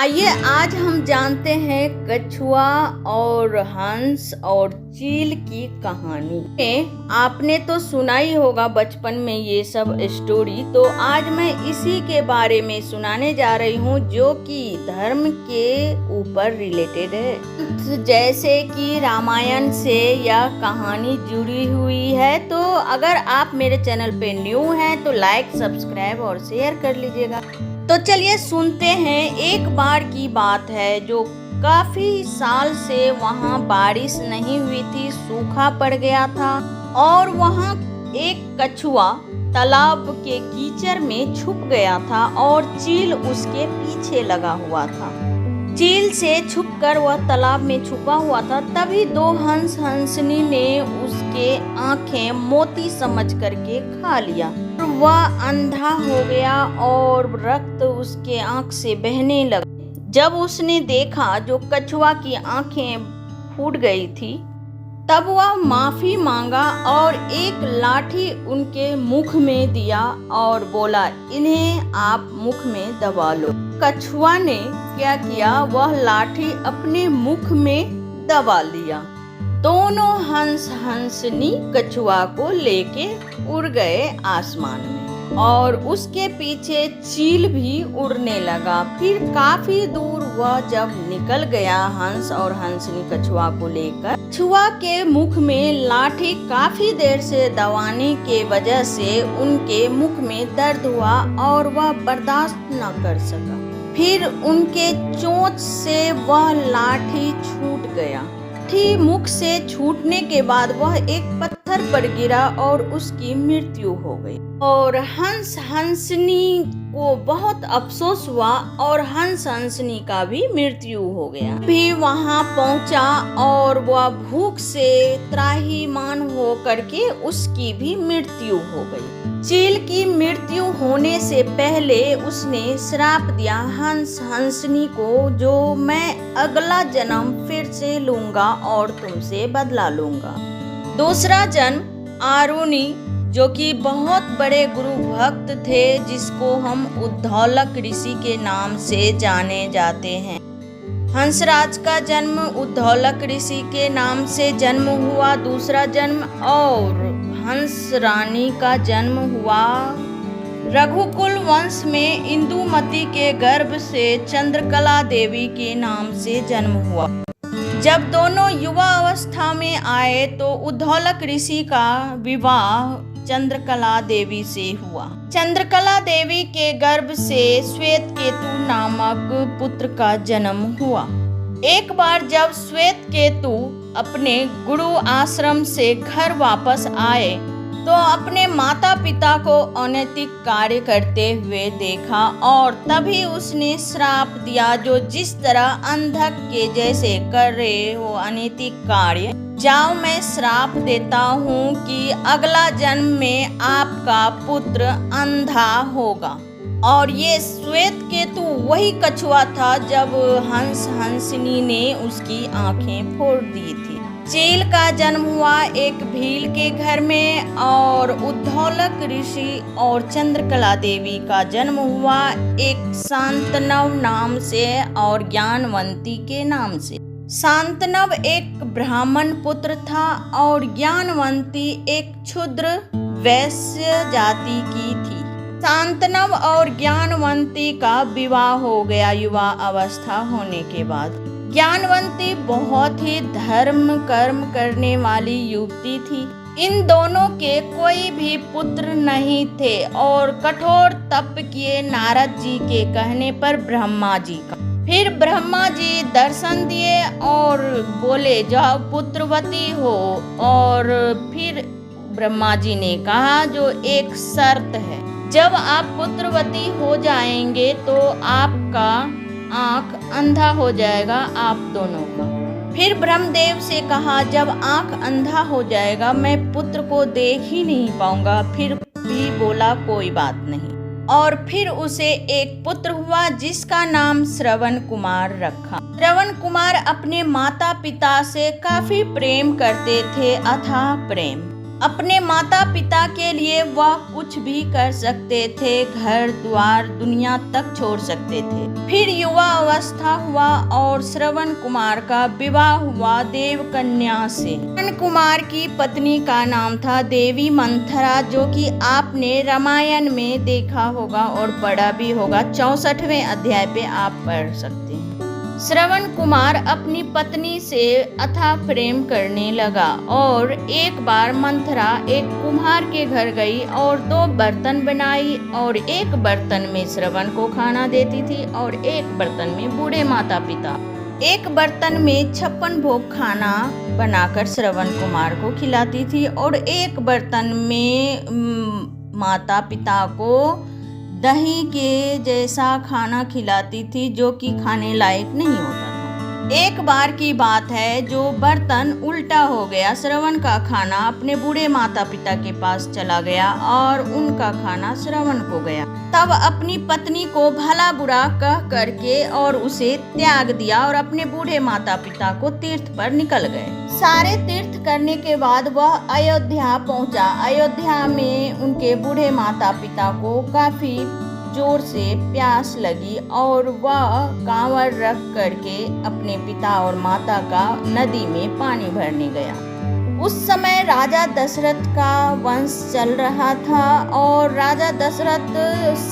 आइए आज हम जानते हैं कछुआ और हंस और चील की कहानी। आपने तो सुना ही होगा बचपन में ये सब स्टोरी, तो आज मैं इसी के बारे में सुनाने जा रही हूँ जो कि धर्म के ऊपर रिलेटेड है। जैसे कि रामायण से यह कहानी जुड़ी हुई है, तो अगर आप मेरे चैनल पे न्यू हैं तो लाइक, सब्सक्राइब और शेयर कर लीजिएगा। तो चलिए सुनते हैं। एक बार की बात है जो काफी साल से वहाँ बारिश नहीं हुई थी, सूखा पड़ गया था और वहाँ एक कछुआ तालाब के कीचड़ में छुप गया था और चील उसके पीछे लगा हुआ था। चील से छुपकर वह तालाब में छुपा हुआ था। तभी दो हंसनी ने उसके आंखें मोती समझ करके खा लिया। वह अंधा हो गया और रक्त उसके आंख से बहने लगा। जब उसने देखा जो कछुआ की आंखें फूट गई थी, तब वह माफी मांगा और एक लाठी उनके मुख में दिया और बोला, इन्हें आप मुख में दबा लो। कछुआ ने क्या किया, वह लाठी अपने मुख में दबा लिया। दोनों हंसनी कछुआ को लेके उड़ गए आसमान में और उसके पीछे चील भी उड़ने लगा। फिर काफी दूर वह जब निकल गया हंस और हंसनी कछुआ को लेकर, कछुआ के मुख में लाठी काफी देर से दबाने के वजह से उनके मुख में दर्द हुआ और वह बर्दाश्त न कर सका। फिर उनके चोंच से वह लाठी छूट गया। लाठी मुख से छूटने के बाद वह एक पत्थर पर गिरा और उसकी मृत्यु हो गई। और हंसनी को बहुत अफसोस हुआ और हंसनी का भी मृत्यु हो गया। भी वहां पहुंचा और वह भूख से त्राहिमाम हो करके उसकी भी मृत्यु हो गई। चील की मृत्यु होने से पहले उसने श्राप दिया हंसनी को, जो मैं अगला जन्म फिर से लूंगा और तुमसे बदला लूंगा। दूसरा जन्म आरुणि, जो कि बहुत बड़े गुरु भक्त थे, जिसको हम उद्धौलक ऋषि के नाम से जाने जाते हैं। हंसराज का जन्म उद्धौलक ऋषि के नाम से जन्म हुआ दूसरा जन्म, और हंस रानी का जन्म हुआ रघुकुल वंश में इंदुमती के गर्भ से चंद्रकला देवी के नाम से जन्म हुआ। जब दोनों युवा अवस्था में आए तो उद्धौलक ऋषि का विवाह चंद्रकला देवी से हुआ। चंद्रकला देवी के गर्भ से श्वेतकेतु नामक पुत्र का जन्म हुआ। एक बार जब श्वेतकेतु अपने गुरु आश्रम से घर वापस आए तो अपने माता पिता को अनैतिक कार्य करते हुए देखा और तभी उसने श्राप दिया, जो जिस तरह अंधक के जैसे कर रहे हो अनैतिक कार्य, जाओ मैं श्राप देता हूँ कि अगला जन्म में आपका पुत्र अंधा होगा। और ये श्वेतकेतु वही कछुआ था जब हंसनी ने उसकी आंखें फोड़ दी थी। चील का जन्म हुआ एक भील के घर में और उद्धौलक ऋषि और चंद्रकला देवी का जन्म हुआ एक शांतनव नाम से और ज्ञानवंती के नाम से। शांतनव एक ब्राह्मण पुत्र था और ज्ञानवंती एक क्षुद्र वैश्य जाति की थी। शांतनव और ज्ञानवंती का विवाह हो गया युवा अवस्था होने के बाद। ज्ञानवंती बहुत ही धर्म कर्म करने वाली युवती थी। इन दोनों के कोई भी पुत्र नहीं थे और कठोर तप किए नारद जी के कहने पर ब्रह्मा जी का। फिर ब्रह्मा जी दर्शन दिए और बोले जाओ पुत्रवती हो। और फिर ब्रह्मा जी ने कहा जो एक शर्त है, जब आप पुत्रवती हो जाएंगे तो आपका आंख अंधा हो जाएगा आप दोनों का। फिर ब्रह्मदेव से कहा जब आंख अंधा हो जाएगा मैं पुत्र को देख ही नहीं पाऊंगा। फिर भी बोला कोई बात नहीं। और फिर उसे एक पुत्र हुआ जिसका नाम श्रवण कुमार रखा। श्रवण कुमार अपने माता पिता से काफी प्रेम करते थे, अथाह प्रेम। अपने माता पिता के लिए वह कुछ भी कर सकते थे, घर द्वार दुनिया तक छोड़ सकते थे। फिर युवा अवस्था हुआ और श्रवण कुमार का विवाह हुआ देवकन्या से। श्रवण कुमार की पत्नी का नाम था देवी मंथरा, जो कि आपने रामायण में देखा होगा और पढ़ा भी होगा। 64वें अध्याय पे आप पढ़ सकते हैं। श्रवण कुमार अपनी पत्नी से अथाह प्रेम करने लगा और एक बार मंथरा एक कुम्हार के घर गई और 2 बर्तन बनाई और एक बर्तन में श्रवण को खाना देती थी और एक बर्तन में बूढ़े माता पिता। एक बर्तन में 56 भोग खाना बनाकर श्रवण कुमार को खिलाती थी और एक बर्तन में माता पिता को दही के जैसा खाना खिलाती थी, जो कि खाने लायक नहीं होता था। एक बार की बात है, जो बर्तन उल्टा हो गया। श्रवण का खाना अपने बूढ़े माता पिता के पास चला गया और उनका खाना श्रवण को गया। तब अपनी पत्नी को भला बुरा कह करके और उसे त्याग दिया और अपने बूढ़े माता पिता को तीर्थ पर निकल गए। सारे तीर्थ करने के बाद वह अयोध्या पहुंचा। अयोध्या में उनके बूढ़े माता पिता को काफी जोर से प्यास लगी और वह कांवड़ रख करके अपने पिता और माता का नदी में पानी भरने गया। उस समय राजा दशरथ का वंश चल रहा था और राजा दशरथ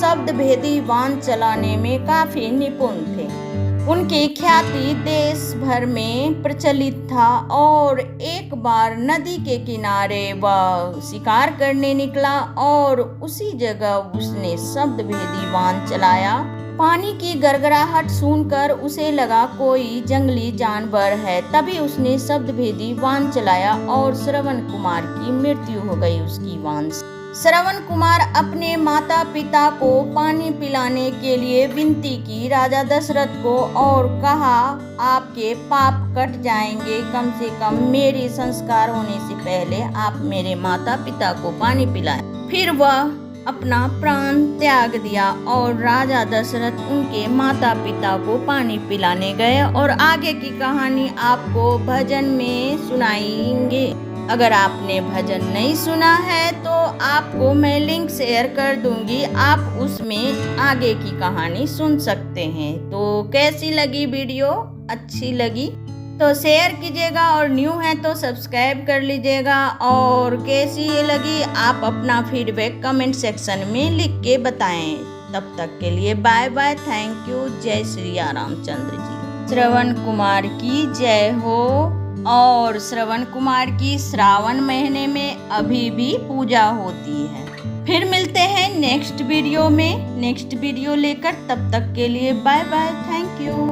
शब्द भेदी बाण चलाने में काफी निपुण थे। उनकी ख्याति देश भर में प्रचलित था और एक बार नदी के किनारे वह शिकार करने निकला और उसी जगह उसने शब्द भेदी बाण चलाया। पानी की गड़गड़ाहट सुनकर उसे लगा कोई जंगली जानवर है, तभी उसने शब्द भेदी बाण चलाया और श्रवण कुमार की मृत्यु हो गई उसकी बाण से। श्रवण कुमार अपने माता पिता को पानी पिलाने के लिए विनती की राजा दशरथ को और कहा, आपके पाप कट जाएंगे, कम से कम मेरे संस्कार होने से पहले आप मेरे माता पिता को पानी पिलाएं। फिर वह अपना प्राण त्याग दिया और राजा दशरथ उनके माता पिता को पानी पिलाने गए और आगे की कहानी आपको भजन में सुनाएंगे। अगर आपने भजन नहीं सुना है तो आपको मैं लिंक शेयर कर दूंगी, आप उसमें आगे की कहानी सुन सकते हैं। तो कैसी लगी वीडियो? अच्छी लगी तो शेयर कीजिएगा और न्यू है तो सब्सक्राइब कर लीजिएगा। और कैसी लगी आप अपना फीडबैक कमेंट सेक्शन में लिख के बताएं। तब तक के लिए बाय बाय, थैंक यू। जय श्री रामचंद्र जी। श्रवण कुमार की जय हो। और श्रवण कुमार की श्रावण महीने में अभी भी पूजा होती है। फिर मिलते हैं नेक्स्ट वीडियो में, नेक्स्ट वीडियो लेकर। तब तक के लिए बाय बाय, थैंक यू।